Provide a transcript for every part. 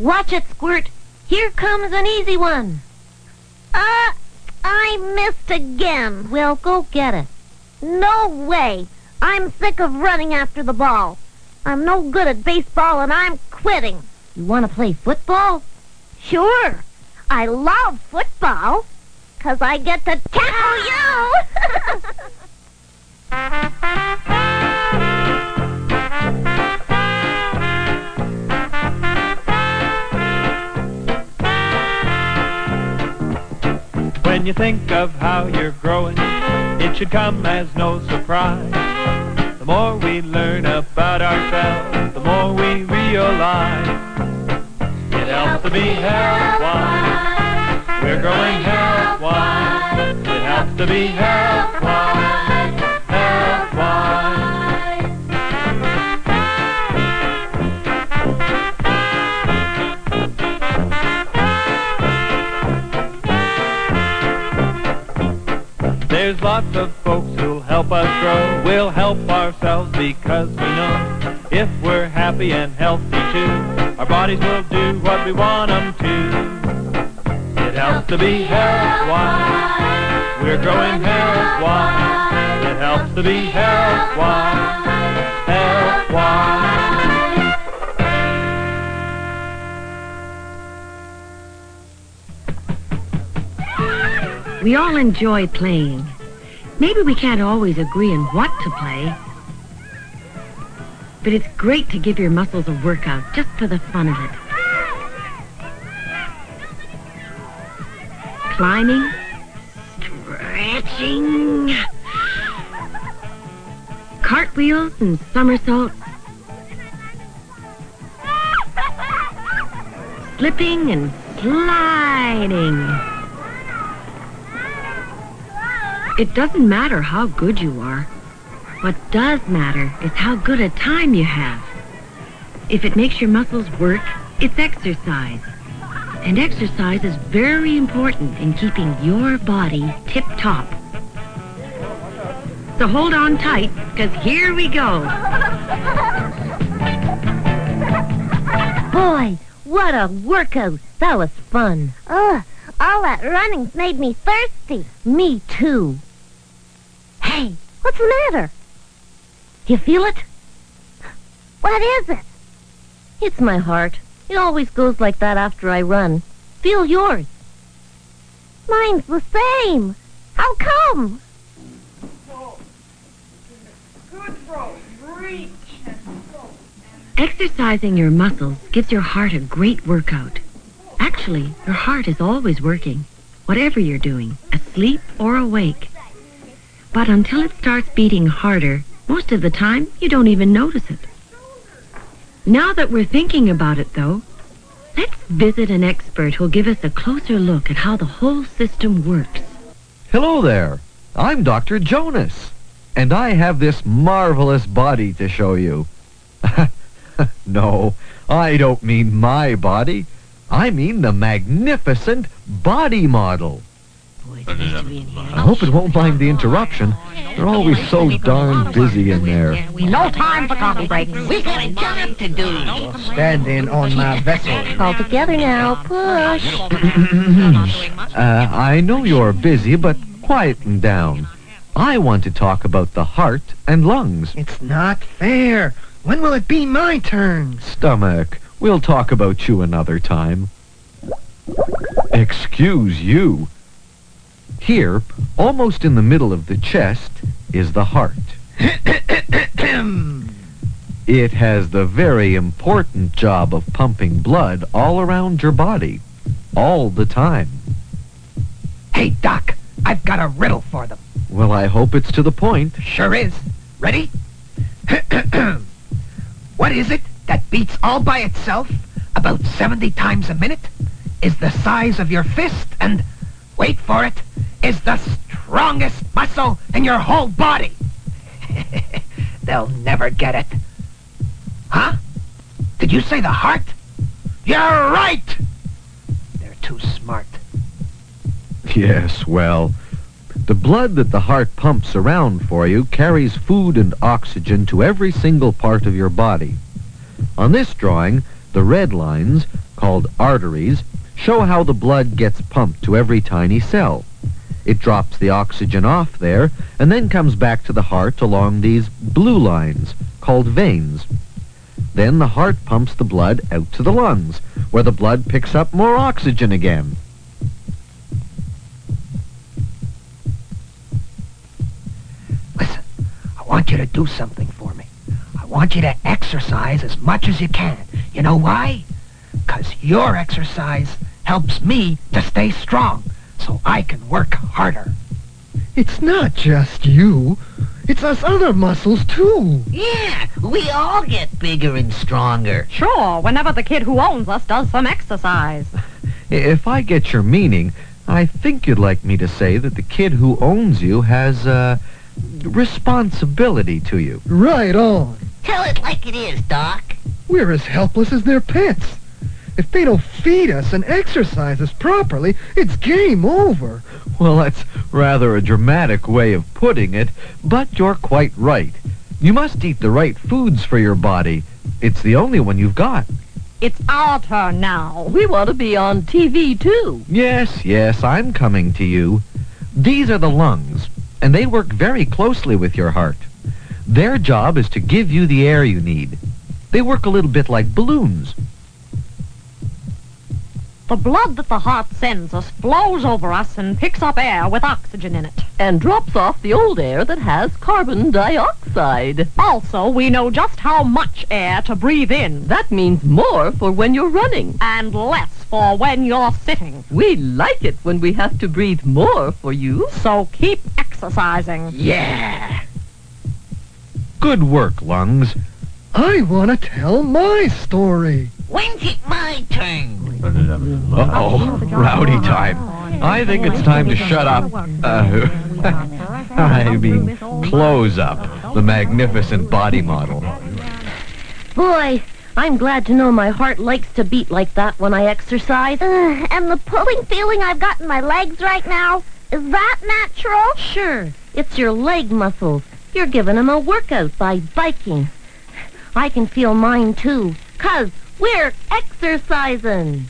Watch it, Squirt. Here comes an easy one. I missed again. Well, go get it. No way. I'm sick of running after the ball. I'm no good at baseball and I'm quitting. You want to play football? Sure. I love football. 'Cause I get to tackle you. When you think of how you're growing, it should come as no surprise. The more we learn about ourselves, the more we realize. It helps to be health-wise. We're growing health-wise. It helps to be health-wise. Health-wise. There's lots of folks who'll help us grow. We'll help ourselves because we know if we're happy and healthy too, our bodies will do what we want them to. It helps to be health-wise. We're growing health-wise. It helps to be health-wise. Health-wise. We all enjoy playing. Maybe we can't always agree on what to play. But it's great to give your muscles a workout just for the fun of it. Climbing, stretching, cartwheels and somersaults, slipping and sliding. It doesn't matter how good you are. What does matter is how good a time you have. If it makes your muscles work, it's exercise. And exercise is very important in keeping your body tip-top. So hold on tight, because here we go. Boy, what a workout. That was fun. All that running's made me thirsty. Me too. Hey, what's the matter? You feel it? What is it? It's my heart. It always goes like that after I run. Feel yours. Mine's the same. How come? Good throw. Reach. Exercising your muscles gives your heart a great workout. Actually, your heart is always working, whatever you're doing, asleep or awake. But until it starts beating harder, most of the time, you don't even notice it. Now that we're thinking about it, though, let's visit an expert who'll give us a closer look at how the whole system works. Hello there. I'm Dr. Jonas, and I have this marvelous body to show you. No, I don't mean my body. I mean the magnificent body model. I hope it won't mind the interruption. They're always so darn busy in there. No time for coffee break. We got a job to do. Standing on my vessel. All together now. Push. I know you're busy, but quieten down. I want to talk about the heart and lungs. It's not fair. When will it be my turn? Stomach, we'll talk about you another time. Excuse you. Here, almost in the middle of the chest, is the heart. It has the very important job of pumping blood all around your body, all the time. Hey, Doc, I've got a riddle for them. Well, I hope it's to the point. Sure is. Ready? What is it that beats all by itself about 70 times a minute, is the size of your fist, and, wait for it, is the strongest muscle in your whole body? They'll never get it. Huh? Did you say the heart? You're right! They're too smart. Yes, well, the blood that the heart pumps around for you carries food and oxygen to every single part of your body. On this drawing, the red lines, called arteries, show how the blood gets pumped to every tiny cell. It drops the oxygen off there and then comes back to the heart along these blue lines, called veins. Then the heart pumps the blood out to the lungs, where the blood picks up more oxygen again. Listen, I want you to do something for me. I want you to exercise as much as you can. You know why? 'Cause your exercise helps me to stay strong, so I can work harder. It's not just you. It's us other muscles, too. Yeah, we all get bigger and stronger. Sure, whenever the kid who owns us does some exercise. If I get your meaning, I think you'd like me to say that the kid who owns you has a responsibility to you. Right on. Tell it like it is, Doc. We're as helpless as their pets. If they don't feed us and exercise us properly, it's game over. Well, that's rather a dramatic way of putting it, but you're quite right. You must eat the right foods for your body. It's the only one you've got. It's our turn now. We want to be on TV, too. Yes, I'm coming to you. These are the lungs, and they work very closely with your heart. Their job is to give you the air you need. They work a little bit like balloons. The blood that the heart sends us flows over us and picks up air with oxygen in it. And drops off the old air that has carbon dioxide. Also, we know just how much air to breathe in. That means more for when you're running. And less for when you're sitting. We like it when we have to breathe more for you. So keep exercising. Yeah! Good work, lungs. I want to tell my story. When's it my turn? Uh-oh, rowdy time. I think it's time to shut up. I mean, close up the magnificent body model. Boy, I'm glad to know my heart likes to beat like that when I exercise. And the pulling feeling I've got in my legs right now, is that natural? Sure, it's your leg muscles. You're giving them a workout by biking. I can feel mine, too, 'cause we're exercising.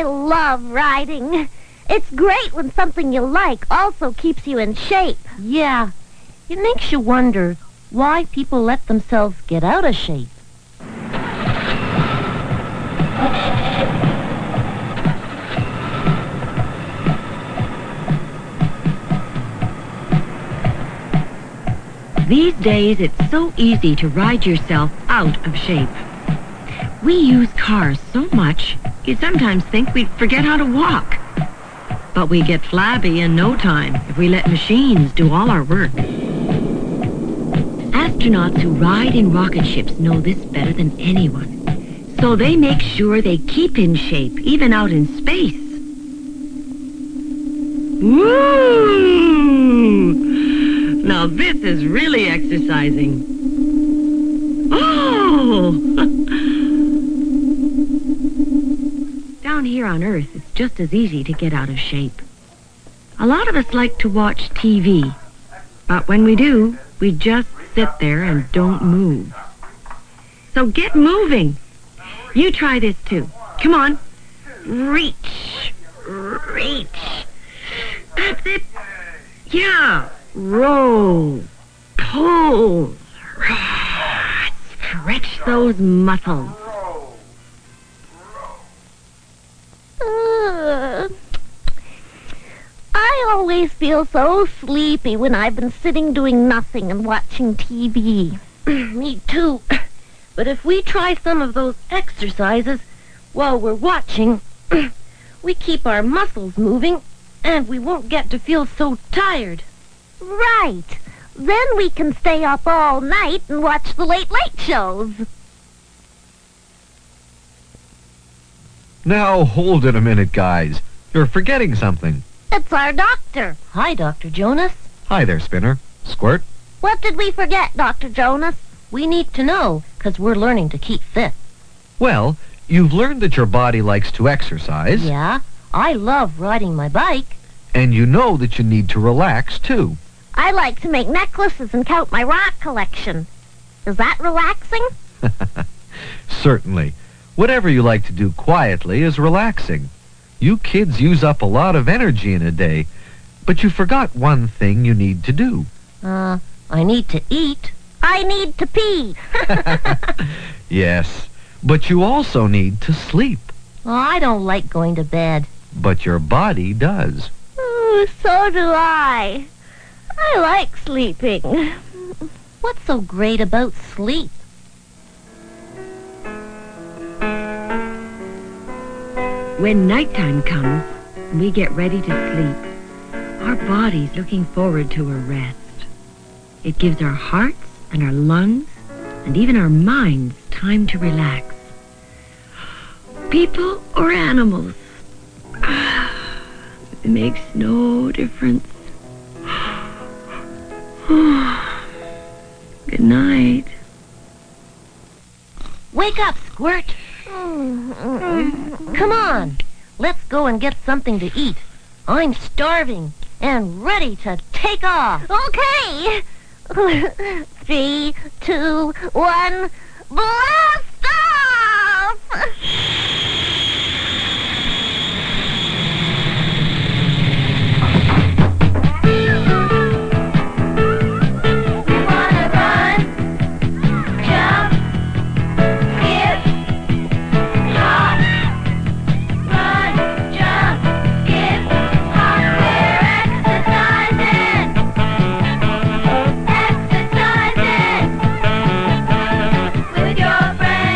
I love riding. It's great when something you like also keeps you in shape. Yeah, it makes you wonder why people let themselves get out of shape. These days, it's so easy to ride yourself out of shape. We use cars so much, you sometimes think we'd forget how to walk. But we get flabby in no time if we let machines do all our work. Astronauts who ride in rocket ships know this better than anyone. So they make sure they keep in shape, even out in space. Woo! Now this is really exercising. Oh! Down here on Earth, it's just as easy to get out of shape. A lot of us like to watch TV, but when we do, we just sit there and don't move. So get moving. You try this too. Come on. Reach. Reach. That's it. Yeah. Roll. Pull. Stretch those muscles. I always feel so sleepy when I've been sitting doing nothing and watching TV. Me too. But if we try some of those exercises while we're watching, we keep our muscles moving and we won't get to feel so tired. Right. Then we can stay up all night and watch the late shows. Now, hold it a minute, guys. You're forgetting something. It's our doctor. Hi, Dr. Jonas. Hi there, Spinner. Squirt. What did we forget, Dr. Jonas? We need to know, 'cause we're learning to keep fit. Well, you've learned that your body likes to exercise. Yeah, I love riding my bike. And you know that you need to relax, too. I like to make necklaces and count my rock collection. Is that relaxing? Certainly. Whatever you like to do quietly is relaxing. You kids use up a lot of energy in a day, but you forgot one thing you need to do. I need to eat. I need to pee. Yes, but you also need to sleep. I don't like going to bed. But your body does. Ooh, so do I. I like sleeping. What's so great about sleep? When nighttime comes, we get ready to sleep. Our body's looking forward to a rest. It gives our hearts and our lungs and even our minds time to relax. People or animals, it makes no difference. Good night. Wake up, Squirt. Come on. Let's go and get something to eat. I'm starving and ready to take off. Okay. 3, 2, 1, blast off! With your friends.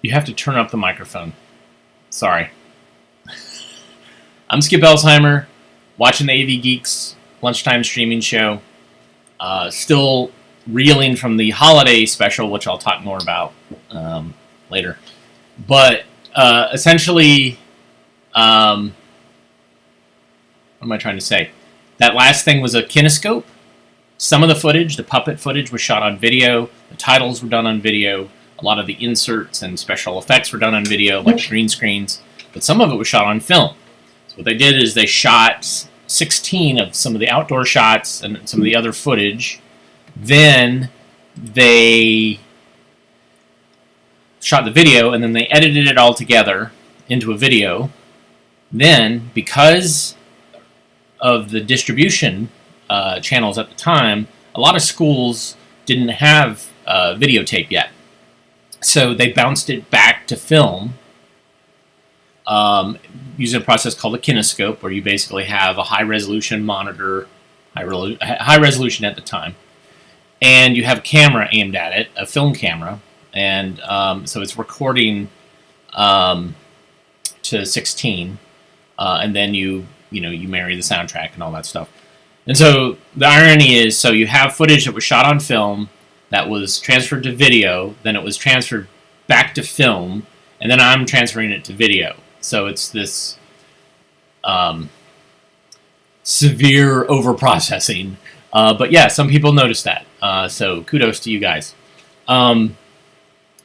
You have to turn up the microphone. Sorry. I'm Skip Elsheimer, watching the AV Geeks lunchtime streaming show. Still reeling from the holiday special, which I'll talk more about later. But essentially, what am I trying to say? That last thing was a kinescope. Some of the footage, the puppet footage, was shot on video. The titles were done on video. A lot of the inserts and special effects were done on video, like green screens. But some of it was shot on film. So what they did is they shot 16 of some of the outdoor shots and some of the other footage. Then they shot the video, and then they edited it all together into a video. Then, because of the distribution channels at the time, a lot of schools didn't have videotape yet. So they bounced it back to film using a process called a kinescope, where you basically have a high-resolution monitor, high resolution at the time, and you have a camera aimed at it, a film camera, and so it's recording to 16, and then you marry the soundtrack and all that stuff. And so the irony is, so you have footage that was shot on film that was transferred to video, then it was transferred back to film, and then I'm transferring it to video. So it's this severe overprocessing. But yeah, some people noticed that. So kudos to you guys.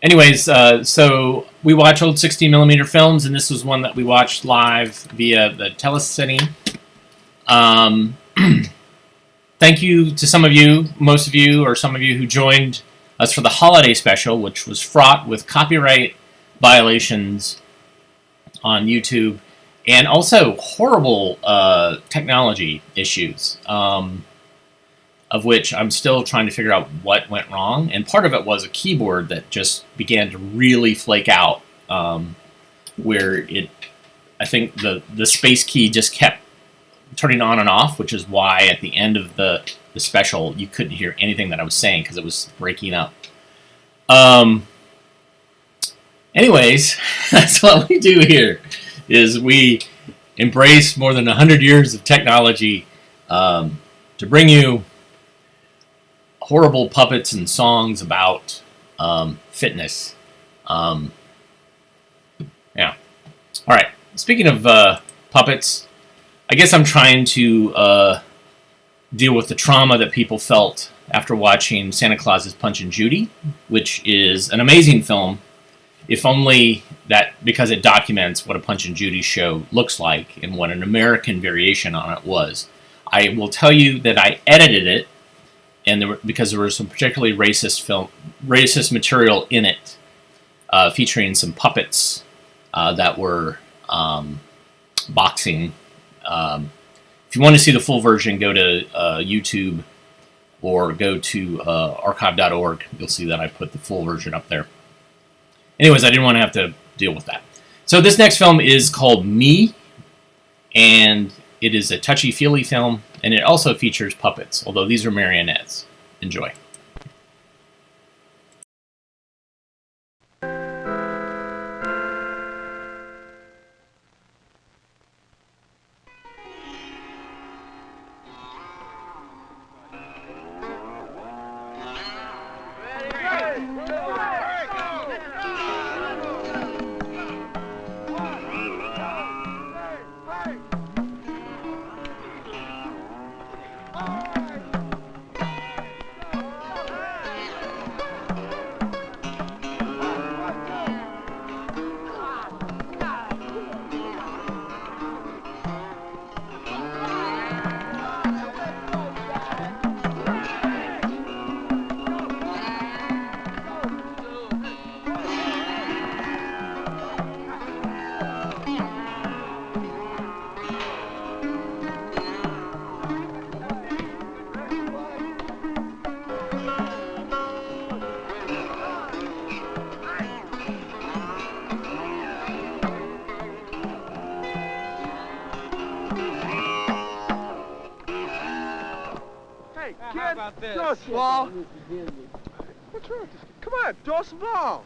Anyways, so we watch old 16mm films, and this was one that we watched live via the telecine. Thank you to some of you, most of you, or some of you who joined us for the holiday special, which was fraught with copyright violations on YouTube, and also horrible technology issues, of which I'm still trying to figure out what went wrong. And part of it was a keyboard that just began to really flake out, where I think the space key just kept turning on and off, which is why at the end of the special you couldn't hear anything that I was saying because it was breaking up. Anyways, that's what we do here, is we embrace more than 100 years of technology to bring you horrible puppets and songs about fitness. Yeah. All right. Speaking of puppets, I guess I'm trying to deal with the trauma that people felt after watching Santa Claus's Punch and Judy, which is an amazing film, if only that because it documents what a Punch and Judy show looks like and what an American variation on it was. I will tell you that I edited it, and because there was some particularly racist material in it, featuring some puppets that were boxing. If you want to see the full version, go to YouTube or go to archive.org. You'll see that I put the full version up there. Anyways, I didn't want to have to deal with that. So this next film is called Me, and it is a touchy-feely film, and it also features puppets, although these are marionettes. Enjoy. Throw ball. What's wrong? Come on, throw us a ball.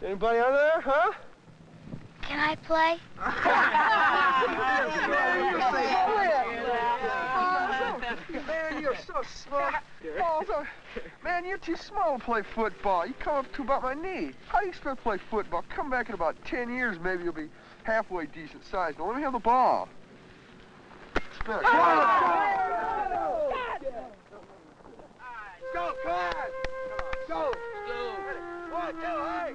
Anybody under there, huh? Can I play? Man, you're so smart. Oh, man, you're too small to play football. You come up to about my knee. How do you expect to play football? Come back in about 10 years, maybe you'll be halfway decent size. Now let me have the ball. Come on, go, come on. Go. 1, 2, hey.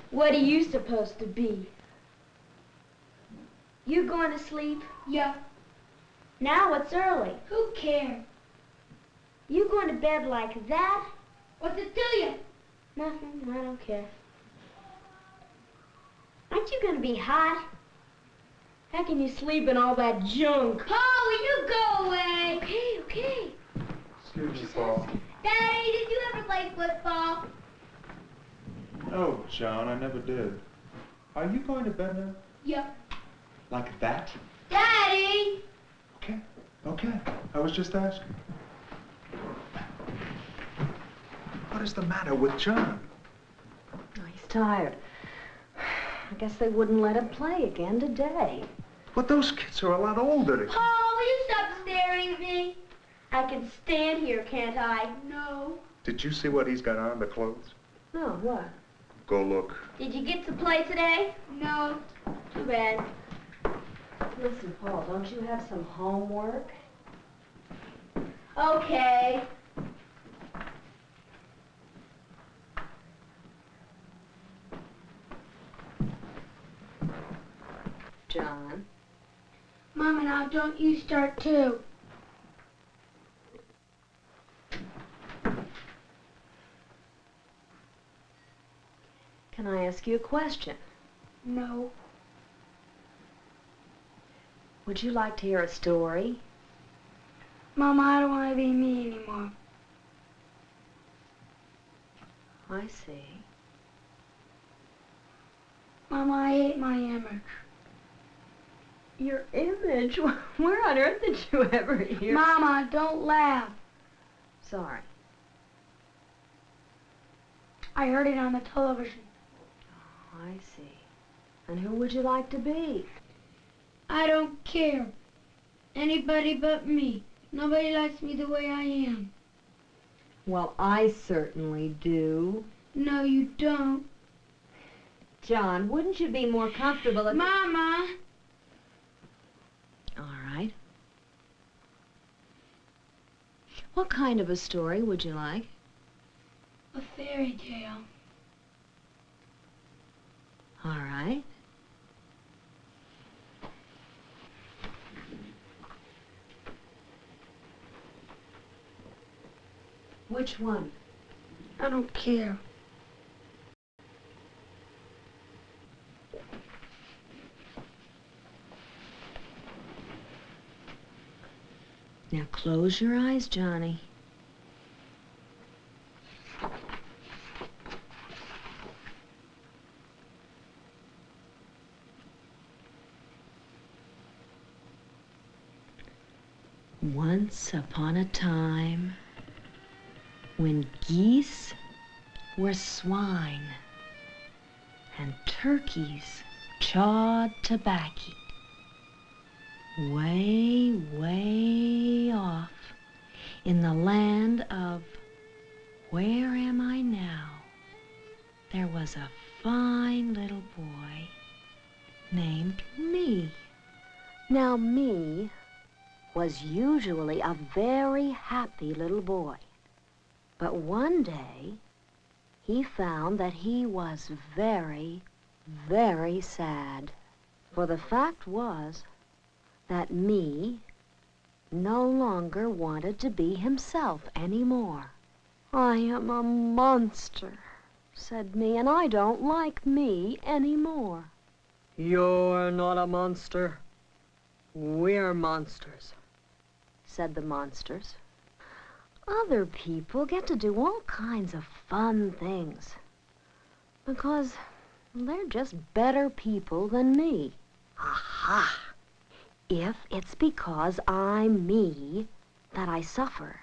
What are you supposed to be? You going to sleep? Yeah. Now it's early. Who cares? You going to bed like that? What's it to you? Nothing. I don't care. Aren't you going to be hot? How can you sleep in all that junk? Paul, will you go away? Okay, okay. Excuse me, Paul. Daddy, did you ever play football? No, John, I never did. Are you going to bed now? Yep. Like that? Daddy! Okay. I was just asking. What is the matter with John? Oh, he's tired. I guess they wouldn't let him play again today. But those kids are a lot older. Paul, will you stop staring at me? I can stand here, can't I? No. Did you see what he's got on, the clothes? No, what? Go look. Did you get to play today? No. Too bad. Listen, Paul, don't you have some homework? Okay. John? Mama, now don't you start too. Can I ask you a question? No. Would you like to hear a story? Mama, I don't want to be me anymore. I see. Mama, I hate my image. Your image? Where on earth did you ever hear? Mama, don't laugh. Sorry. I heard it on the television. Oh, I see. And who would you like to be? I don't care. Anybody but me. Nobody likes me the way I am. Well, I certainly do. No, you don't. John, wouldn't you be more comfortable if... Mama! All right. What kind of a story would you like? A fairy tale. All right. Which one? I don't care. Now close your eyes, Johnny. Once upon a time, when geese were swine and turkeys chawed tobacco, way, way off in the land of where am I now, there was a fine little boy named Me. Now Me was usually a very happy little boy. But one day, he found that he was very, very sad. For the fact was that Me no longer wanted to be himself anymore. "I am a monster," said Me, "and I don't like me anymore." "You're not a monster. We're monsters, said the monsters. Other people get to do all kinds of fun things because they're just better people than me. Aha! If it's because I'm me that I suffer,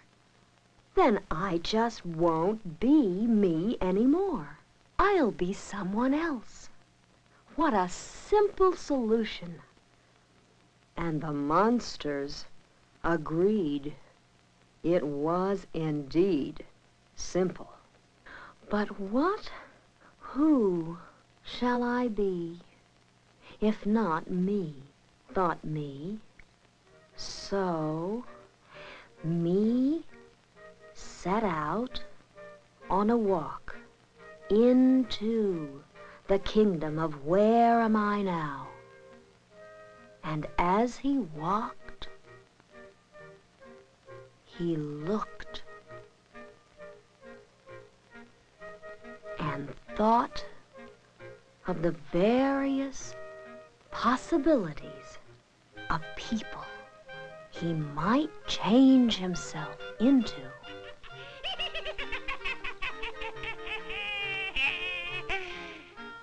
then I just won't be me anymore. I'll be someone else. What a simple solution. And the monsters agreed. It was indeed simple. But who shall I be, if not me? Thought me. So, me set out on a walk into the kingdom of Where Am I Now? And as he walked, he looked and thought of the various possibilities of people he might change himself into.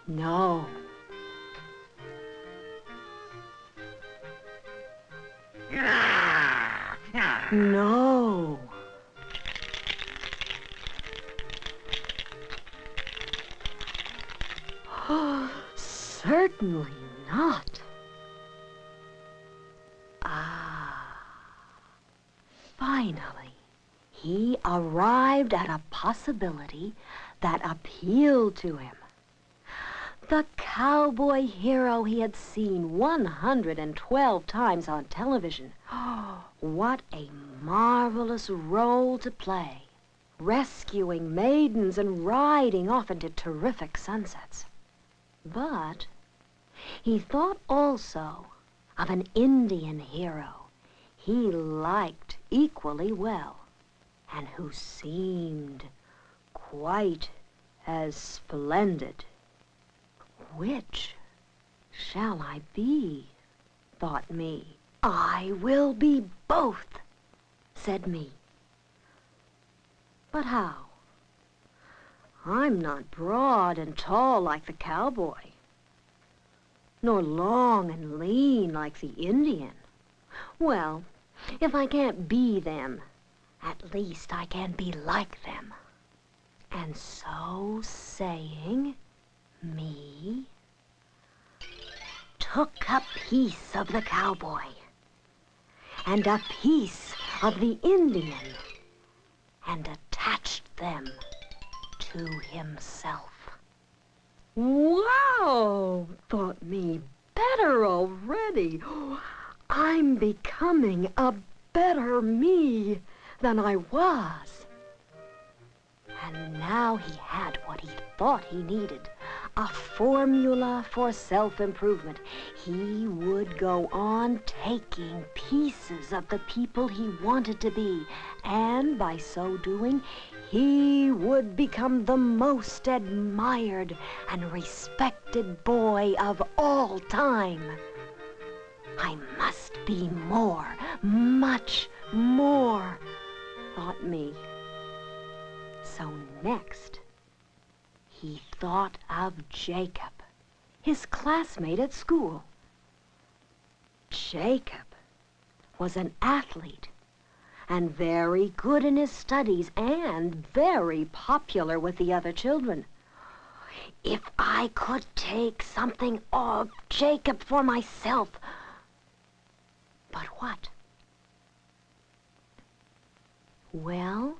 No. No. Certainly not. Finally, he arrived at a possibility that appealed to him. The cowboy hero he had seen 112 times on television. What a marvelous role to play, rescuing maidens and riding off into terrific sunsets. But he thought also of an Indian hero he liked equally well, and who seemed quite as splendid. Which shall I be? Thought me. I will be both, said me. But how? I'm not broad and tall like the cowboy, nor long and lean like the Indian. Well, if I can't be them, at least I can be like them. And so saying, me took a piece of the cowboy and a piece of the Indian and attached them to himself. Wow, thought me, better already. I'm becoming a better me than I was. And now he had what he thought he needed, a formula for self-improvement. He would go on taking pieces of the people he wanted to be, and by so doing, he would become the most admired and respected boy of all time. I must be more, much more, thought me. So next, he thought of Jacob, his classmate at school. Jacob was an athlete and very good in his studies and very popular with the other children. If I could take something of Jacob for myself. But what? Well,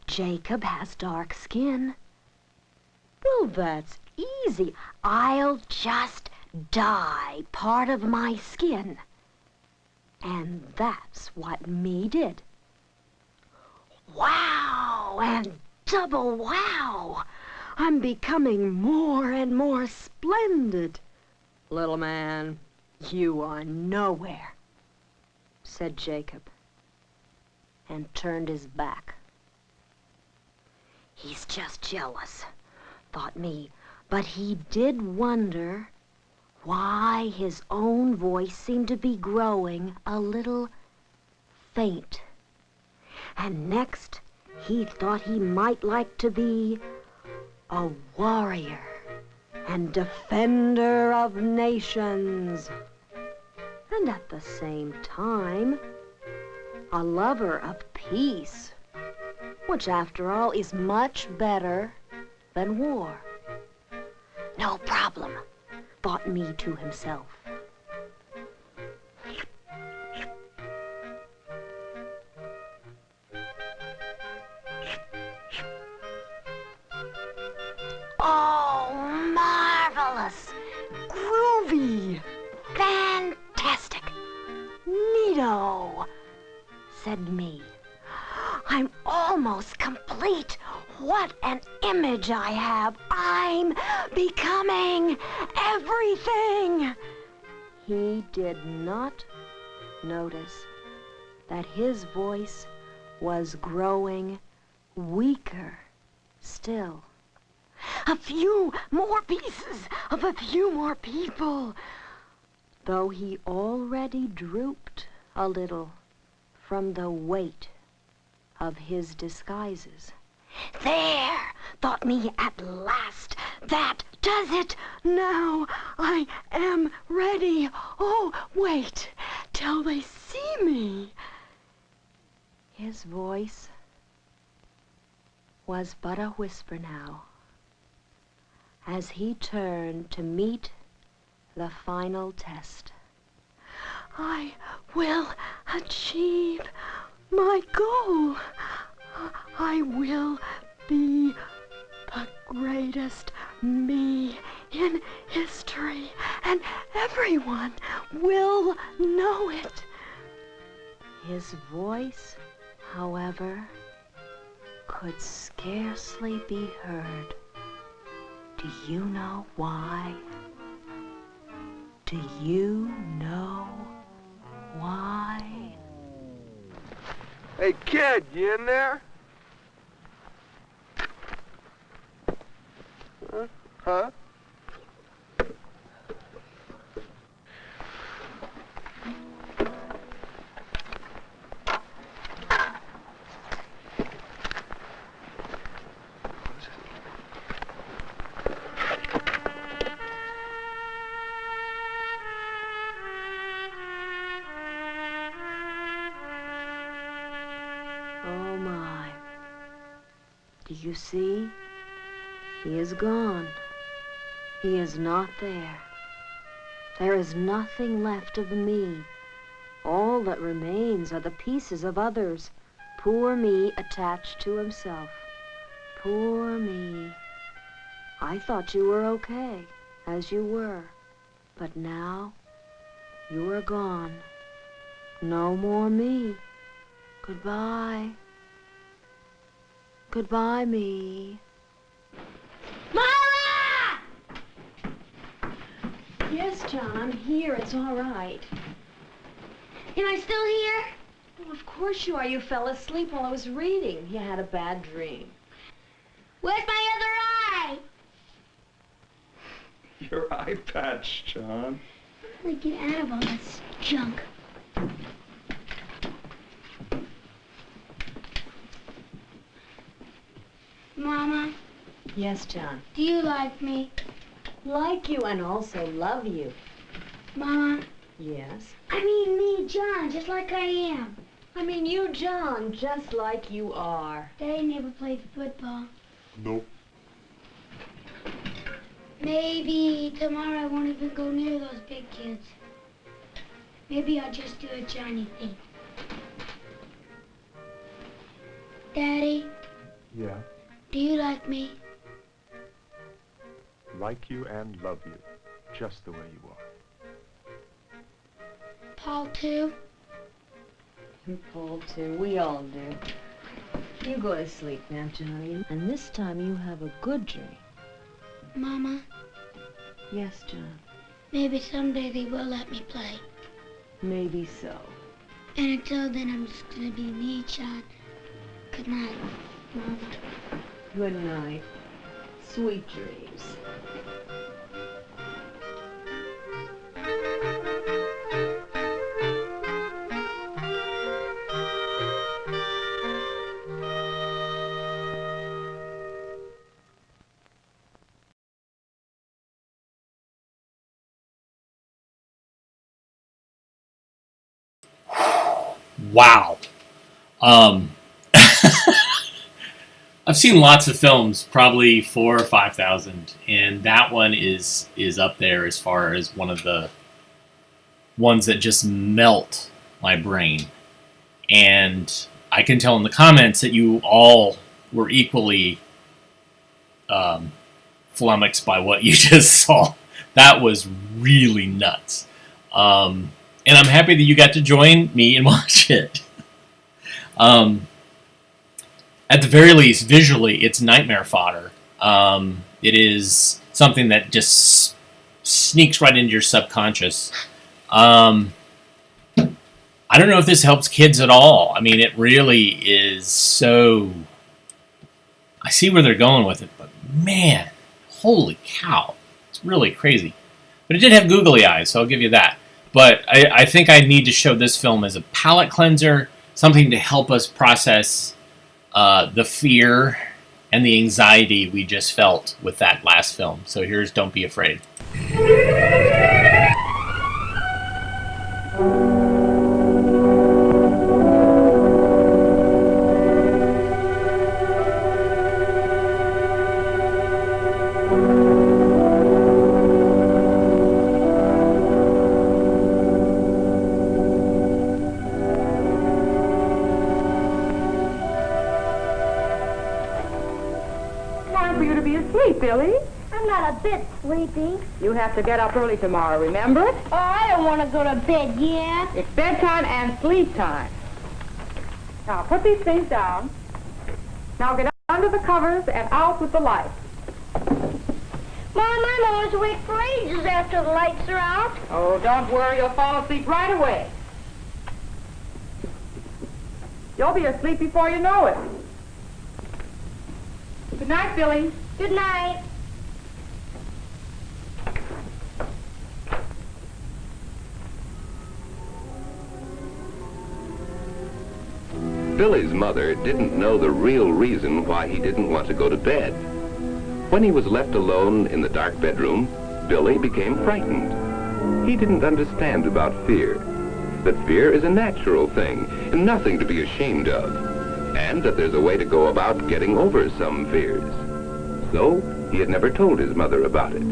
Jacob has dark skin. Well, that's easy. I'll just dye part of my skin. And that's what me did. Wow, and double wow! I'm becoming more and more splendid. Little man, you are nowhere, said Jacob, and turned his back. He's just jealous, thought me, but he did wonder why his own voice seemed to be growing a little faint. And next, he thought he might like to be a warrior and defender of nations. And at the same time, a lover of peace, which after all is much better than war. No problem, thought me to himself. Oh, marvelous! Groovy! Fantastic! Neato! Said me. I'm almost complete. What an image I have. I'm becoming everything. He did not notice that his voice was growing weaker still. A few more pieces of a few more people. Though he already drooped a little from the weight of his disguises. There, thought me at last. That does it. Now I am ready. Oh, wait till they see me. His voice was but a whisper now, as he turned to meet the final test. I will achieve my goal. I will be the greatest me in history, and everyone will know it. His voice, however, could scarcely be heard. Do you know why? Do you know why? Hey, kid, you in there? Huh? Oh my. Do you see? He is gone. He is not there. There is nothing left of me. All that remains are the pieces of others. Poor me attached to himself. Poor me. I thought you were okay, as you were. But now, you are gone. No more me. Goodbye. Goodbye, me. Mara! Yes, John, I'm here. It's all right. Am I still here? Oh, of course you are. You fell asleep while I was reading. You had a bad dream. Where's my other eye? Your eye patch, John. How do I get out of all this junk? Mama, Yes, John. do you like me? Like you and also love you. Mama, Yes. I mean me, John, just like I am. I mean you, John, just like you are. Daddy never played football. Nope. Maybe tomorrow I won't even go near those big kids. Maybe I'll just do a Johnny thing. Daddy, Yeah. do you like me? Like you and love you, just the way you are. Paul, too? Paul, too. We all do. You go to sleep now, Johnny. And this time you have a good dream. Mama, Yes, John. maybe someday they will let me play. Maybe so. And until then, I'm just gonna be me, John. Good night, Mama. Good night. Sweet dreams. wow. I've seen lots of films, probably 4,000 or 5,000, and that one is up there as far as one of the ones that just melt my brain. And I can tell in the comments that you all were equally flummoxed by what you just saw. That was really nuts. And I'm happy that you got to join me and watch it. At the very least, visually, it's nightmare fodder. It is something that just sneaks right into your subconscious. I don't know if this helps kids at all. I mean, it really is so... I see where they're going with it, but man, holy cow. It's really crazy. But it did have googly eyes, so I'll give you that. But I think I need to show this film as a palate cleanser, something to help us process the fear and the anxiety we just felt with that last film. So here's Don't Be Afraid. Billy? I'm not a bit sleepy. You have to get up early tomorrow, remember? Oh, I don't want to go to bed yet. It's bedtime and sleep time. Now, put these things down. Now get under the covers and out with the lights. Mom, I'm always awake for ages after the lights are out. Oh, don't worry. You'll fall asleep right away. You'll be asleep before you know it. Good night, Billy. Good night. Billy's mother didn't know the real reason why he didn't want to go to bed. When he was left alone in the dark bedroom, Billy became frightened. He didn't understand about fear, that fear is a natural thing and nothing to be ashamed of, and that there's a way to go about getting over some fears. So, he had never told his mother about it.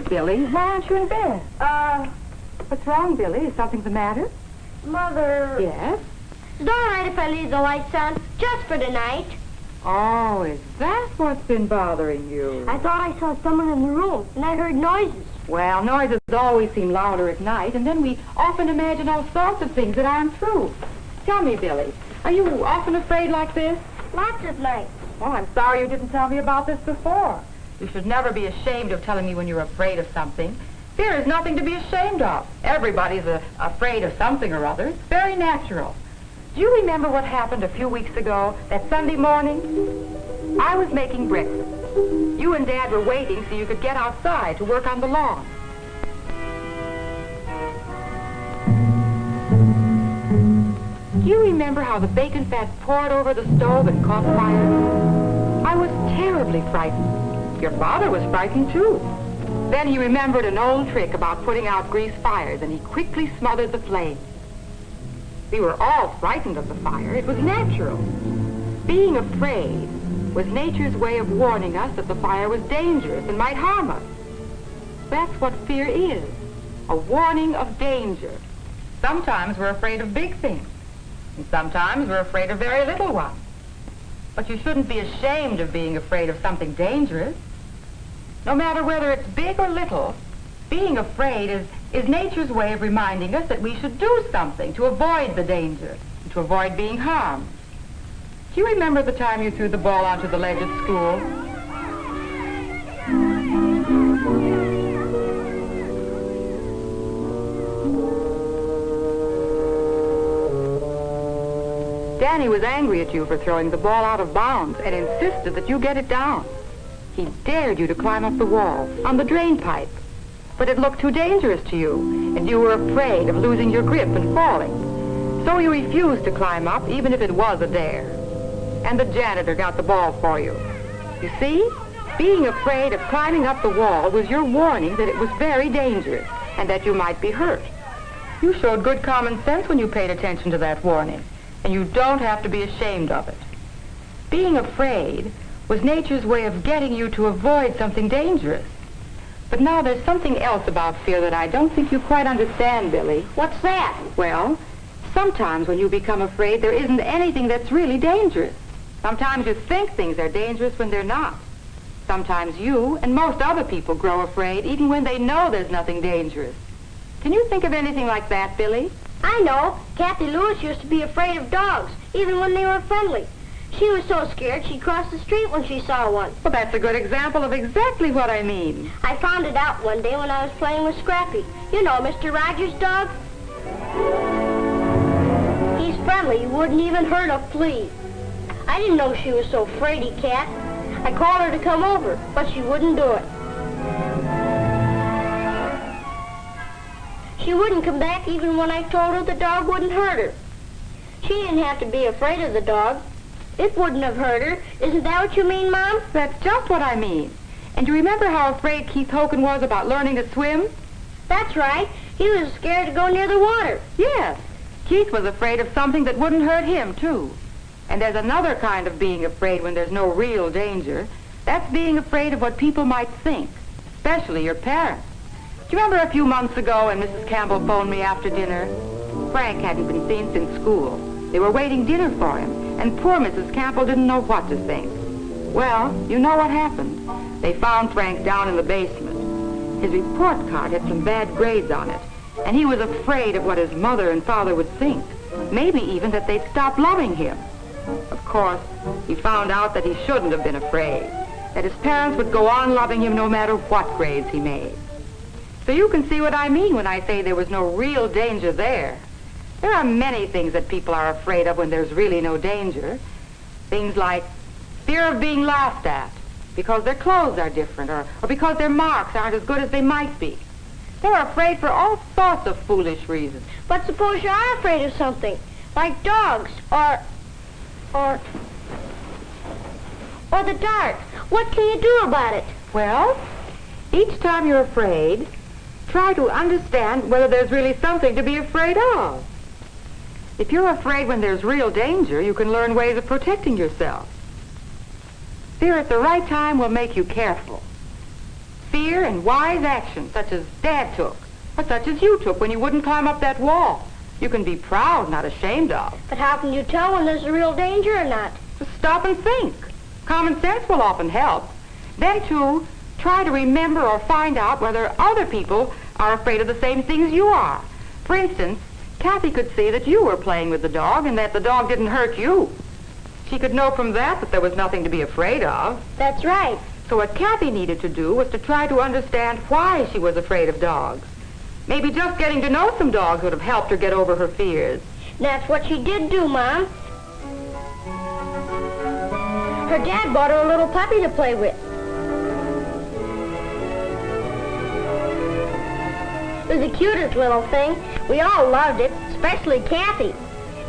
Billy, why aren't you in bed? What's wrong, Billy? Is something the matter? Mother. Yes? Is it all right if I leave the lights on just for tonight? Oh, is that what's been bothering you? I thought I saw someone in the room, and I heard noises. Well, noises always seem louder at night, and then we often imagine all sorts of things that aren't true. Tell me, Billy, are you often afraid like this? Lots of nights. Well, I'm sorry you didn't tell me about this before. You should never be ashamed of telling me when you're afraid of something. Fear is nothing to be ashamed of. Everybody's afraid of something or other. It's very natural. Do you remember what happened a few weeks ago, that Sunday morning? I was making breakfast. You and Dad were waiting so you could get outside to work on the lawn. Do you remember how the bacon fat poured over the stove and caught fire? I was terribly frightened. Your father was frightened, too. Then he remembered an old trick about putting out grease fires, and he quickly smothered the flames. We were all frightened of the fire. It was natural. Being afraid was nature's way of warning us that the fire was dangerous and might harm us. That's what fear is, a warning of danger. Sometimes we're afraid of big things, and sometimes we're afraid of very little ones. But you shouldn't be ashamed of being afraid of something dangerous. No matter whether it's big or little, being afraid is nature's way of reminding us that we should do something to avoid the danger, to avoid being harmed. Do you remember the time you threw the ball onto the ledge at school? Danny was angry at you for throwing the ball out of bounds and insisted that you get it down. He dared you to climb up the wall on the drain pipe, but it looked too dangerous to you, and you were afraid of losing your grip and falling. So you refused to climb up, even if it was a dare. And the janitor got the ball for you. You see, being afraid of climbing up the wall was your warning that it was very dangerous and that you might be hurt. You showed good common sense when you paid attention to that warning, and you don't have to be ashamed of it. Being afraid was nature's way of getting you to avoid something dangerous. But now there's something else about fear that I don't think you quite understand, Billy. What's that? Well, sometimes when you become afraid, there isn't anything that's really dangerous. Sometimes you think things are dangerous when they're not. Sometimes you and most other people grow afraid even when they know there's nothing dangerous. Can you think of anything like that, Billy? I know. Kathy Lewis used to be afraid of dogs, even when they were friendly. She was so scared she'd cross the street when she saw one. Well, that's a good example of exactly what I mean. I found it out one day when I was playing with Scrappy. You know Mr. Rogers' dog? He's friendly. He wouldn't even hurt a flea. I didn't know she was so fraidy cat. I called her to come over, but she wouldn't do it. She wouldn't come back even when I told her the dog wouldn't hurt her. She didn't have to be afraid of the dog. It wouldn't have hurt her. Isn't that what you mean, Mom? That's just what I mean. And you remember how afraid Keith Hogan was about learning to swim? That's right. He was scared to go near the water. Yes. Keith was afraid of something that wouldn't hurt him, too. And there's another kind of being afraid when there's no real danger. That's being afraid of what people might think, especially your parents. Do you remember a few months ago when Mrs. Campbell phoned me after dinner? Frank hadn't been seen since school. They were waiting dinner for him, and poor Mrs. Campbell didn't know what to think. Well, you know what happened. They found Frank down in the basement. His report card had some bad grades on it, and he was afraid of what his mother and father would think, maybe even that they'd stop loving him. Of course, he found out that he shouldn't have been afraid, that his parents would go on loving him no matter what grades he made. So you can see what I mean when I say there was no real danger there. There are many things that people are afraid of when there's really no danger. Things like fear of being laughed at because their clothes are different or because their marks aren't as good as they might be. They're afraid for all sorts of foolish reasons. But suppose you are afraid of something, like dogs or the dark. What can you do about it? Well, each time you're afraid, try to understand whether there's really something to be afraid of. If you're afraid when there's real danger, you can learn ways of protecting yourself. Fear at the right time will make you careful. Fear and wise action, such as Dad took, or such as you took when you wouldn't climb up that wall, you can be proud, not ashamed of. But how can you tell when there's a real danger or not? Just stop and think. Common sense will often help. Then, too, try to remember or find out whether other people are afraid of the same things you are. For instance, Kathy could see that you were playing with the dog and that the dog didn't hurt you. She could know from that there was nothing to be afraid of. That's right. So what Kathy needed to do was to try to understand why she was afraid of dogs. Maybe just getting to know some dogs would have helped her get over her fears. That's what she did do, Mom. Her dad bought her a little puppy to play with. It was the cutest little thing. We all loved it, especially Kathy.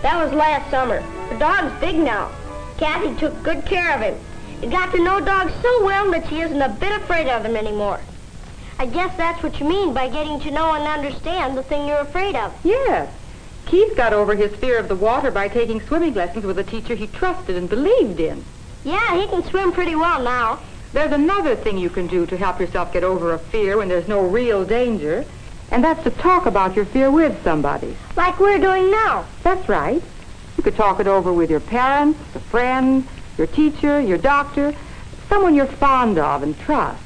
That was last summer. The dog's big now. Kathy took good care of him. He got to know dogs so well that she isn't a bit afraid of them anymore. I guess that's what you mean by getting to know and understand the thing you're afraid of. Yes. Keith got over his fear of the water by taking swimming lessons with a teacher he trusted and believed in. Yeah, he can swim pretty well now. There's another thing you can do to help yourself get over a fear when there's no real danger, and that's to talk about your fear with somebody. Like we're doing now. That's right. You could talk it over with your parents, a friend, your teacher, your doctor, someone you're fond of and trust.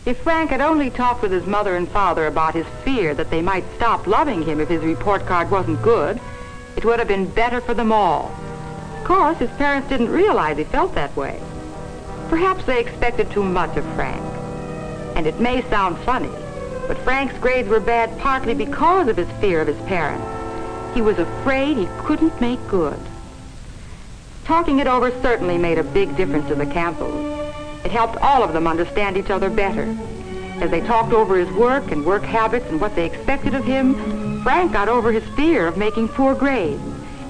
If Frank had only talked with his mother and father about his fear that they might stop loving him if his report card wasn't good, it would have been better for them all. Of course, his parents didn't realize he felt that way. Perhaps they expected too much of Frank. And it may sound funny, but Frank's grades were bad partly because of his fear of his parents. He was afraid he couldn't make good. Talking it over certainly made a big difference to the Campbells. It helped all of them understand each other better. As they talked over his work and work habits and what they expected of him, Frank got over his fear of making poor grades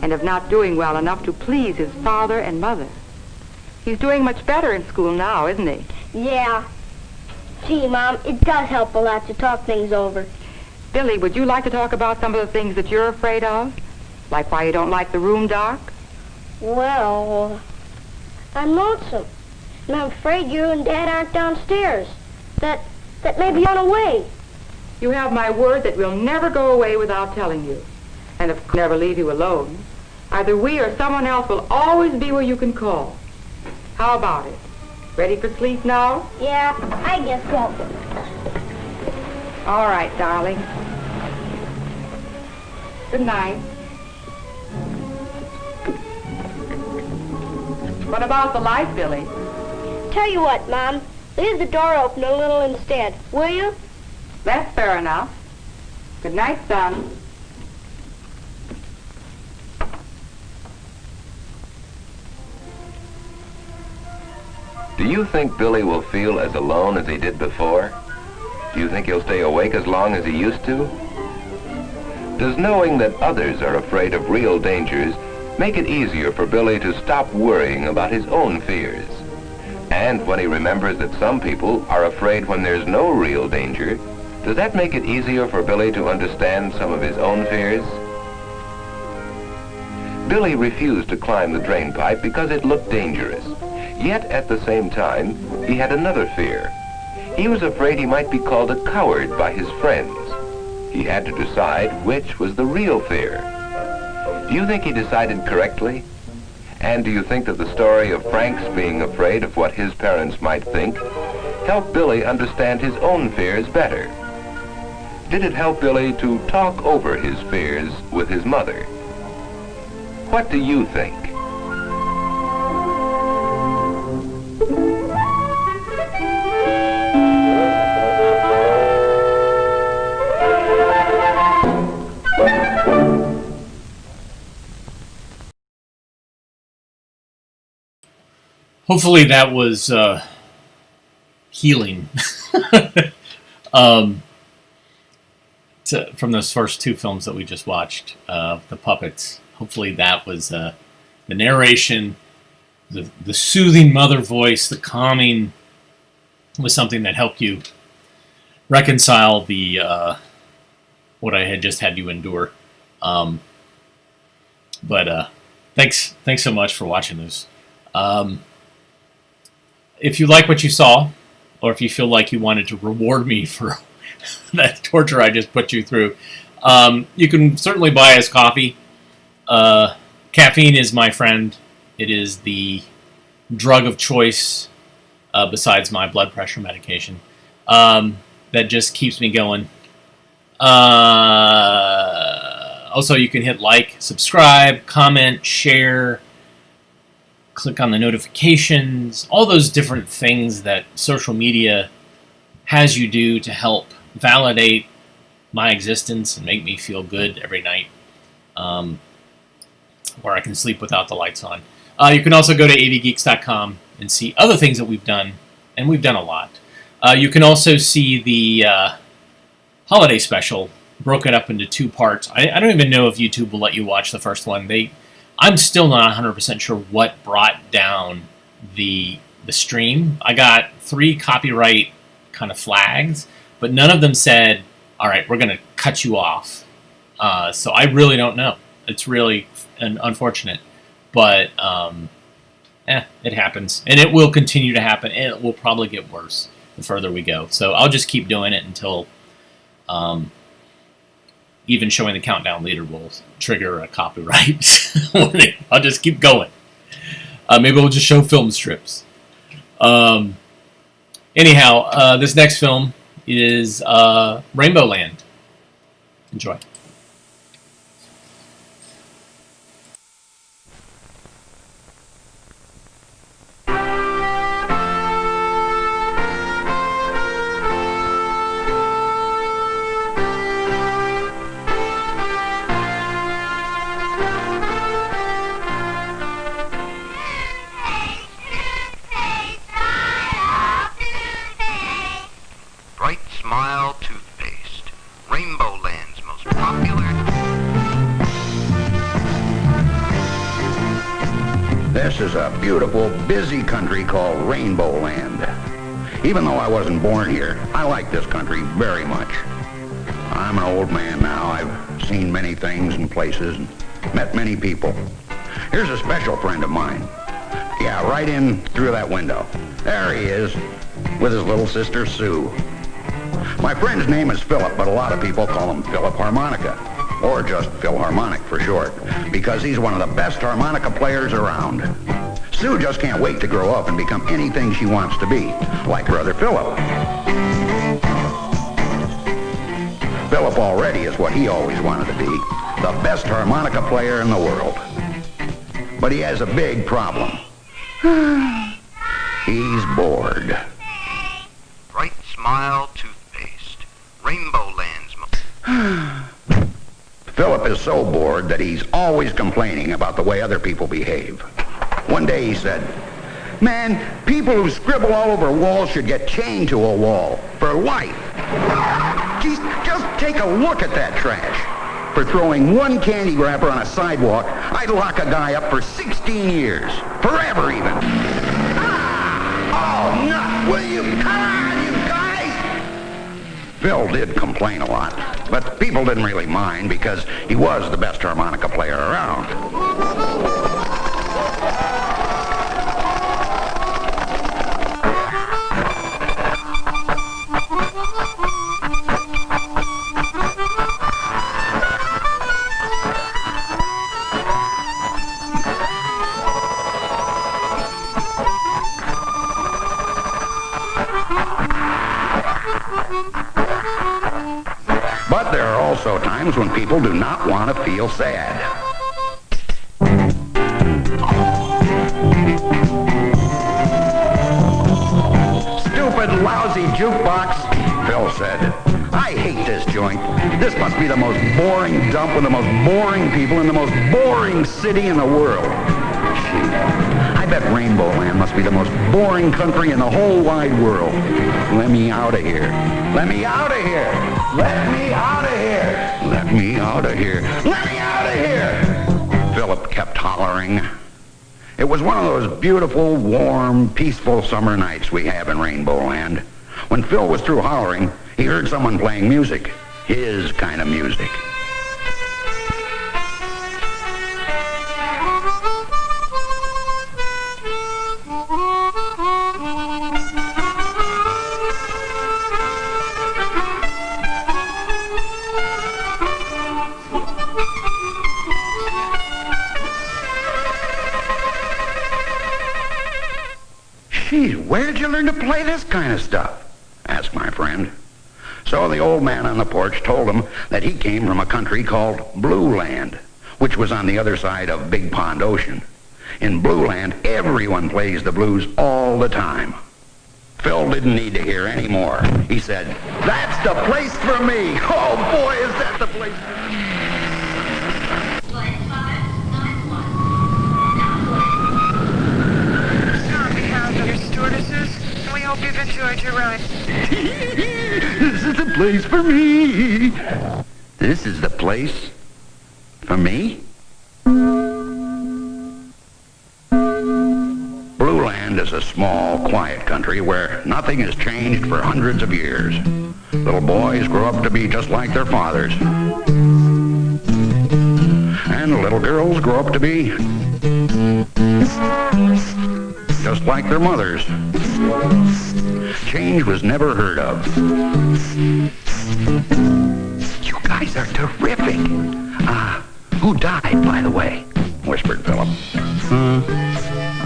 and of not doing well enough to please his father and mother. He's doing much better in school now, isn't he? Yeah. Gee, Mom, it does help a lot to talk things over. Billy, would you like to talk about some of the things that you're afraid of? Like why you don't like the room dark? Well, I'm lonesome. And I'm afraid you and Dad aren't downstairs. That may be on a way. You have my word that we'll never go away without telling you. And if we'll never leave you alone. Either we or someone else will always be where you can call. How about it? Ready for sleep now? Yeah, I guess so. All right, darling. Good night. What about the light, Billy? Tell you what, Mom. Leave the door open a little instead, will you? That's fair enough. Good night, son. Do you think Billy will feel as alone as he did before? Do you think he'll stay awake as long as he used to? Does knowing that others are afraid of real dangers make it easier for Billy to stop worrying about his own fears? And when he remembers that some people are afraid when there's no real danger, does that make it easier for Billy to understand some of his own fears? Billy refused to climb the drain pipe because it looked dangerous. Yet at the same time, he had another fear. He was afraid he might be called a coward by his friends. He had to decide which was the real fear. Do you think he decided correctly? And do you think that the story of Frank's being afraid of what his parents might think helped Billy understand his own fears better? Did it help Billy to talk over his fears with his mother? What do you think? Hopefully that was healing from those first two films that we just watched, the puppets. Hopefully that was the narration, the soothing mother voice, the calming was something that helped you reconcile the what I had just had you endure. But thanks so much for watching those. If you like what you saw, or if you feel like you wanted to reward me for that torture I just put you through, you can certainly buy us coffee. Caffeine is my friend. It is the drug of choice besides my blood pressure medication that just keeps me going. Also, you can hit like, subscribe, comment, share, click on the notifications, all those different things that social media has you do to help validate my existence and make me feel good every night, where I can sleep without the lights on. You can also go to avgeeks.com and see other things that we've done, and we've done a lot. You can also see the holiday special broken up into two parts. I don't even know if YouTube will let you watch the first one. I'm still not 100% sure what brought down the stream. I got 3 copyright kind of flags, but none of them said, all right, we're going to cut you off. So I really don't know. It's really unfortunate. But it happens. And it will continue to happen, and it will probably get worse the further we go. So I'll just keep doing it until even showing the countdown leader will trigger a copyright warning. I'll just keep going. Maybe we'll just show film strips. Anyhow, this next film is Rainbow Land. Enjoy. Bright Smile toothpaste. Rainbow Land's most popular. This is a beautiful, busy country called Rainbow Land. Even though I wasn't born here, I like this country very much. I'm an old man now. I've seen many things and places and met many people. Here's a special friend of mine. Yeah, right in through that window. There he is, with his little sister Sue. My friend's name is Philip, but a lot of people call him Philip Harmonica, or just Philharmonic for short, because he's one of the best harmonica players around. Sue just can't wait to grow up and become anything she wants to be, like brother Philip. Philip already is what he always wanted to be, the best harmonica player in the world. But he has a big problem. He's bored. Bright Smile toothpaste. Rainbow Land's most... Philip is so bored that he's always complaining about the way other people behave. One day he said, "Man, people who scribble all over walls should get chained to a wall for life. Geez, just take a look at that trash. For throwing one candy wrapper on a sidewalk, I'd lock a guy up for 16 years. Forever even." Oh, no! Will you come on, you guys? Phil did complain a lot, but people didn't really mind because he was the best harmonica player around. But there are also times when people do not want to feel sad. Stupid, lousy jukebox, Phil said. I hate this joint. This must be the most boring dump with the most boring people in the most boring city in the world. I bet Rainbow Land must be the most boring country in the whole wide world. Let me out of here. Let me out of here. Let me out of here. Let me out of here. Let me out of here. Philip kept hollering. It was one of those beautiful, warm, peaceful summer nights we have in Rainbow Land. When Phil was through hollering, he heard someone playing music. His kind of music. Gee, where'd you learn to play this kind of stuff? Asked my friend. So the old man on the porch told him that he came from a country called Blue Land, which was on the other side of Big Pond Ocean. In Blue Land, everyone plays the blues all the time. Phil didn't need to hear any more. He said, "That's the place for me. Oh boy, is that the place for me." On behalf of your stewardesses, we hope you've enjoyed your ride. This is the place for me. This is the place for me? Blue Land is a small, quiet country where nothing has changed for hundreds of years. Little boys grow up to be just like their fathers. And little girls grow up to be just like their mothers. Change was never heard of. You guys are terrific. Who died, by the way? Whispered Philip.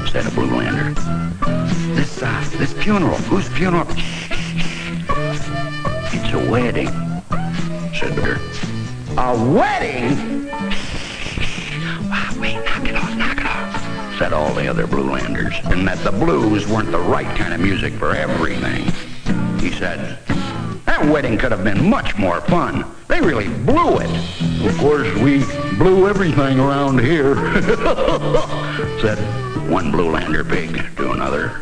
Said a Blue Lander. This funeral? Whose funeral? It's a wedding, said Bert. A wedding? Wait, knock it off, said all the other Bluelanders, and that the blues weren't the right kind of music for everything. He said, that wedding could have been much more fun. They really blew it. Of course, we blew everything around here, said one Bluelander pig to another.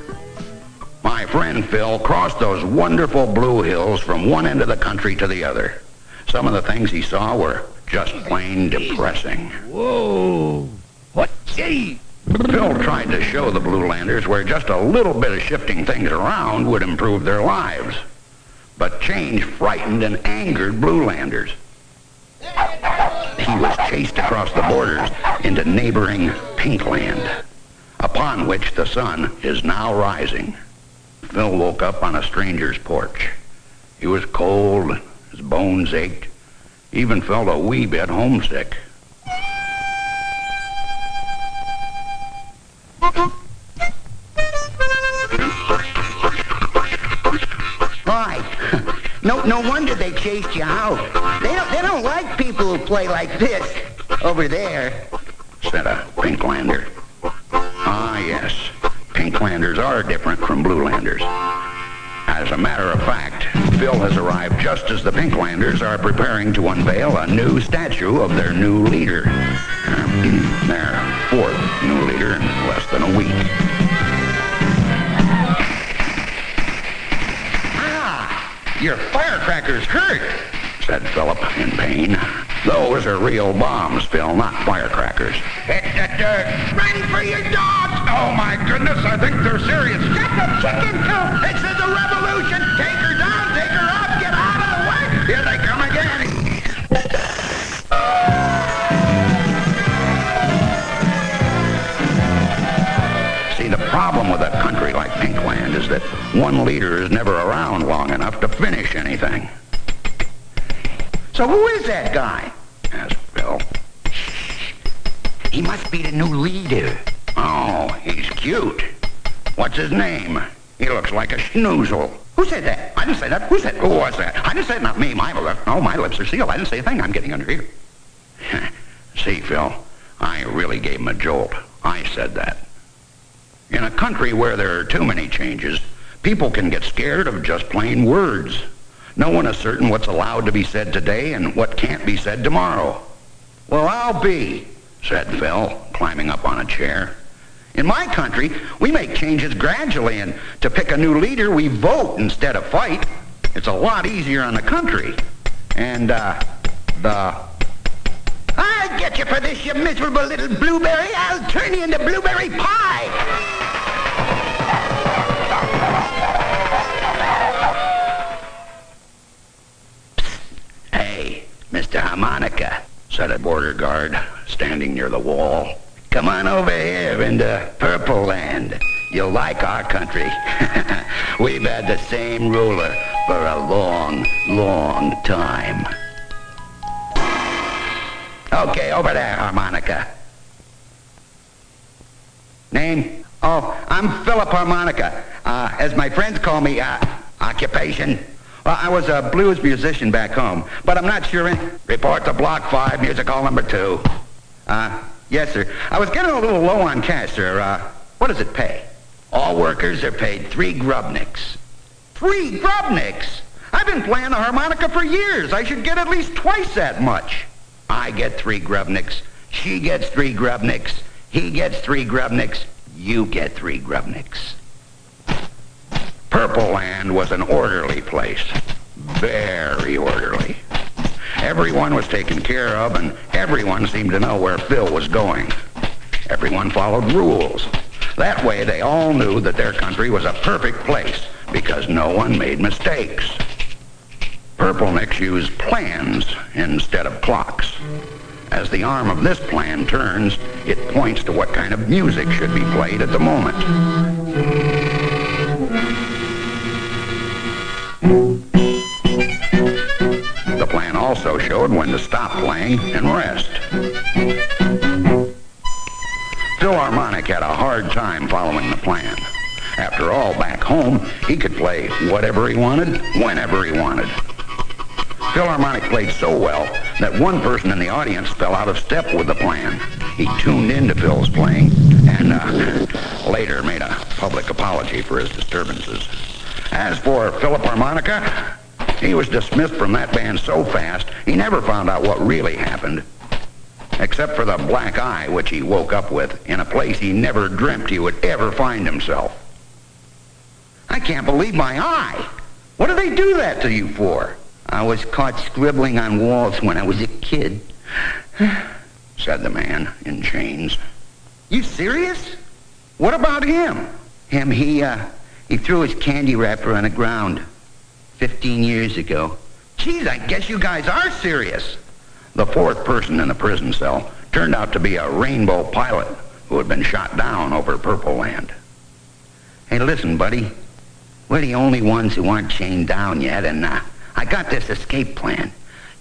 My friend Phil crossed those wonderful blue hills from one end of the country to the other. Some of the things he saw were just plain depressing. Whoa! What? Gee! Phil tried to show the Bluelanders where just a little bit of shifting things around would improve their lives. But change frightened and angered Bluelanders. He was chased across the borders into neighboring Pinkland, upon which the sun is now rising. Phil woke up on a stranger's porch. He was cold, his bones ached, even felt a wee bit homesick. Right. No wonder they chased you out. They don't like people who play like this over there, said a Pinklander. Ah, yes. Pinklanders are different from Bluelanders. As a matter of fact, Phil has arrived just as the Pinklanders are preparing to unveil a new statue of their new leader. Their fourth new leader in less than a week. Your firecrackers hurt, said Philip in pain. Those are real bombs, Phil, not firecrackers. Hit the dirt. Run for your dogs. Oh, my goodness, I think they're serious. Get the chicken coop. This is a revolution. Take her down, take her up, get out of the way. Here they come again. See, the problem with a country like Pinkland is that one leader is never around long enough to finish anything. So who is that guy? Asked Phil. He must be the new leader. Oh, he's cute. What's his name? He looks like a schnoozle. Who said that? I didn't say that. Who said? Who was that? I didn't say it, not me. My lips are sealed. I didn't say a thing. I'm getting under here. See, Phil, I really gave him a jolt. I said that. In a country where there are too many changes, people can get scared of just plain words. No one is certain what's allowed to be said today and what can't be said tomorrow. Well, I'll be, said Phil, climbing up on a chair. In my country, we make changes gradually, and to pick a new leader, we vote instead of fight. It's a lot easier on the country. And, I'll get you for this, you miserable little blueberry. I'll turn you into blueberry pie. Hey, Mr. Harmonica, said a border guard standing near the wall. Come on over here into Purple Land. You'll like our country. We've had the same ruler for a long, long time. Okay, over there, Harmonica. Name? Oh, I'm Philip Harmonica. As my friends call me, occupation. Well, I was a blues musician back home, but I'm not sure. Report to Block 5, music hall number 2. Yes, sir. I was getting a little low on cash, sir. What does it pay? All workers are paid 3 grubnicks. 3 grubnicks? I've been playing the harmonica for years. I should get at least twice that much. I get 3 grubnicks. She gets 3 grubnicks. He gets 3 grubnicks. You get 3 grubnicks. Purple Land was an orderly place. Very orderly. Everyone was taken care of, and everyone seemed to know where Phil was going. Everyone followed rules. That way, they all knew that their country was a perfect place, because no one made mistakes. Purplenicks used plans instead of clocks. As the arm of this plan turns, it points to what kind of music should be played at the moment. The plan also showed when to stop playing and rest. Philharmonic had a hard time following the plan. After all, back home, he could play whatever he wanted, whenever he wanted. Philharmonic played so well that one person in the audience fell out of step with the plan. He tuned into Phil's playing and later made a public apology for his disturbances. As for Philip Harmonica, he was dismissed from that band so fast, he never found out what really happened. Except for the black eye which he woke up with in a place he never dreamt he would ever find himself. I can't believe my eye. What did they do that to you for? I was caught scribbling on walls when I was a kid, said the man in chains. You serious? What about him? He threw his candy wrapper on the ground 15 years ago. Geez, I guess you guys are serious. The fourth person in the prison cell turned out to be a rainbow pilot who had been shot down over Purple Land. Hey, listen, buddy. We're the only ones who aren't chained down yet, and I got this escape plan.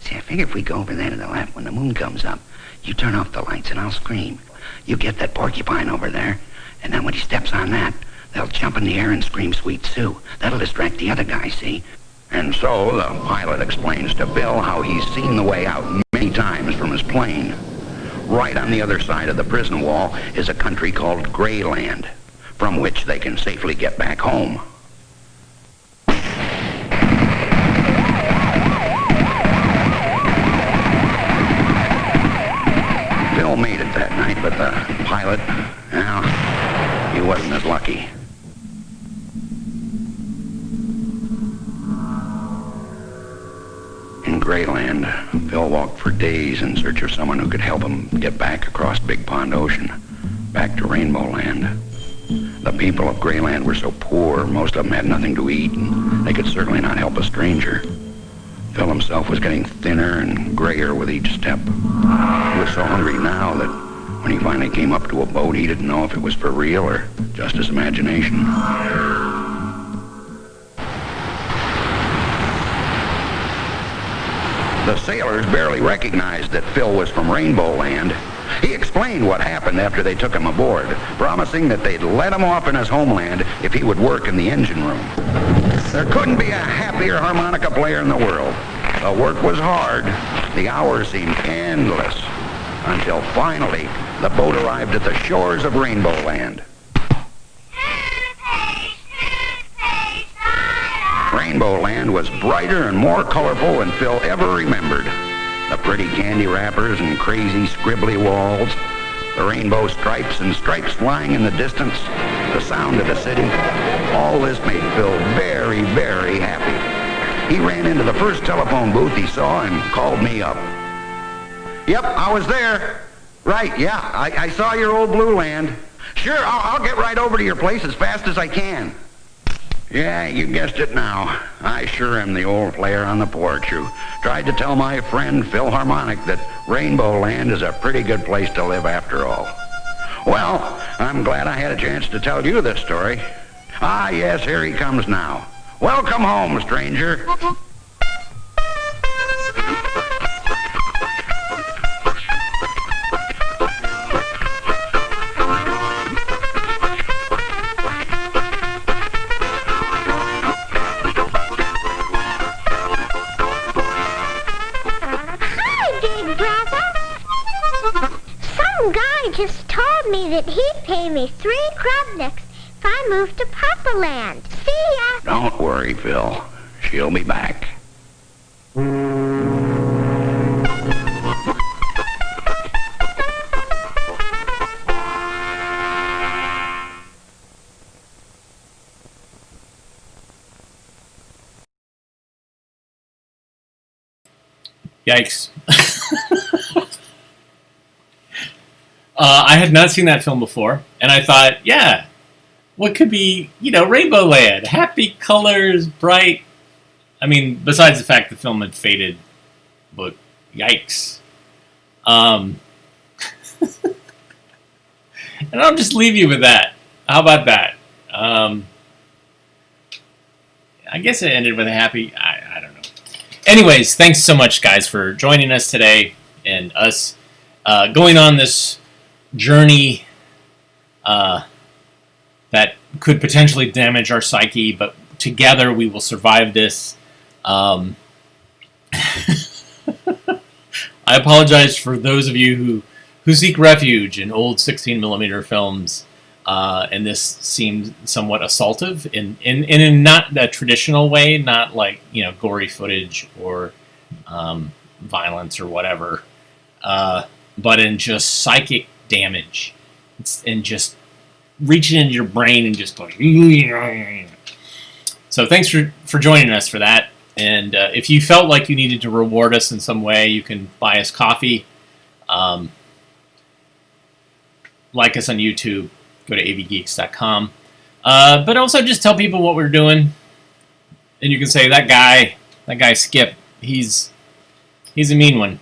See, I figure if we go over there to the left when the moon comes up, you turn off the lights and I'll scream. You get that porcupine over there, and then when he steps on that, they'll jump in the air and scream Sweet Sue. That'll distract the other guy, see? And so the pilot explains to Bill how he's seen the way out many times from his plane. Right on the other side of the prison wall is a country called Grayland, from which they can safely get back home. Bill made it that night, but the pilot, well, he wasn't as lucky. In Grayland, Phil walked for days in search of someone who could help him get back across Big Pond Ocean, back to Rainbow Land. The people of Grayland were so poor, most of them had nothing to eat, and they could certainly not help a stranger. Phil himself was getting thinner and grayer with each step. He was so hungry now that when he finally came up to a boat, he didn't know if it was for real or just his imagination. The sailors barely recognized that Phil was from Rainbow Land. He explained what happened after they took him aboard, promising that they'd let him off in his homeland if he would work in the engine room. There couldn't be a happier harmonica player in the world. The work was hard. The hours seemed endless. Until finally, the boat arrived at the shores of Rainbow Land. Rainbow Land was brighter and more colorful than Phil ever remembered. The pretty candy wrappers and crazy scribbly walls, the rainbow stripes and stripes flying in the distance, the sound of the city, all this made Phil very, very happy. He ran into the first telephone booth he saw and called me up. Yep, I was there. Right, yeah, I saw your old Blue Land. Sure, I'll get right over to your place as fast as I can. Yeah, you guessed it now. I sure am the old player on the porch who tried to tell my friend Phil Harmonic that Rainbow Land is a pretty good place to live after all. Well, I'm glad I had a chance to tell you this story. Ah, yes, here he comes now. Welcome home, stranger. Just told me that he'd pay me 3 Krupniks if I moved to Purple Land. See ya! Don't worry, Phil. She'll be back. Yikes. I had not seen that film before, and I thought, yeah, what could be, Rainbow Land, happy colors, bright. I mean, besides the fact the film had faded, but yikes. And I'll just leave you with that. How about that? I guess it ended with a happy, I don't know. Anyways, thanks so much, guys, for joining us today and us going on this journey that that could potentially damage our psyche, but together we will survive this. I apologize for those of you who seek refuge in old 16mm films, and this seemed somewhat assaultive in not the traditional way, not like, gory footage or violence or whatever, but in just psychic damage and just reaching into your brain and just going. So thanks for joining us for that. And if you felt like you needed to reward us in some way, you can buy us coffee. Like us on YouTube. Go to avgeeks.com. But also just tell people what we're doing. And you can say, that guy Skip, he's a mean one.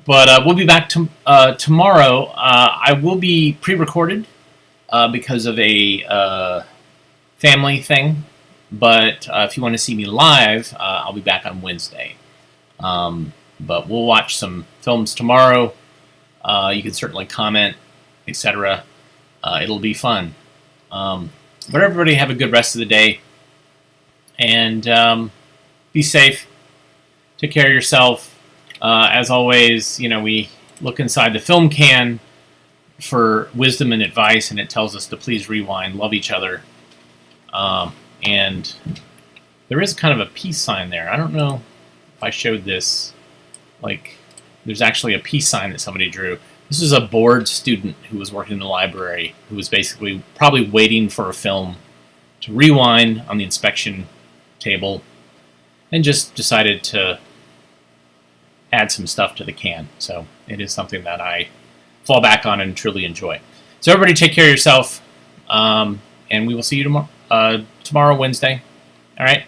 But we'll be back tomorrow. I will be pre-recorded because of a family thing. But if you want to see me live, I'll be back on Wednesday. But we'll watch some films tomorrow. You can certainly comment, etc. It'll be fun. But everybody have a good rest of the day. And be safe. Take care of yourself. As always, we look inside the film can for wisdom and advice, and it tells us to please rewind, love each other. And there is kind of a peace sign there. I don't know if I showed this. Like, there's actually a peace sign that somebody drew. This is a bored student who was working in the library, who was basically probably waiting for a film to rewind on the inspection table, and just decided to add some stuff to the can. So it is something that I fall back on and truly enjoy. So everybody take care of yourself, and we will see you tomorrow, Wednesday. All right?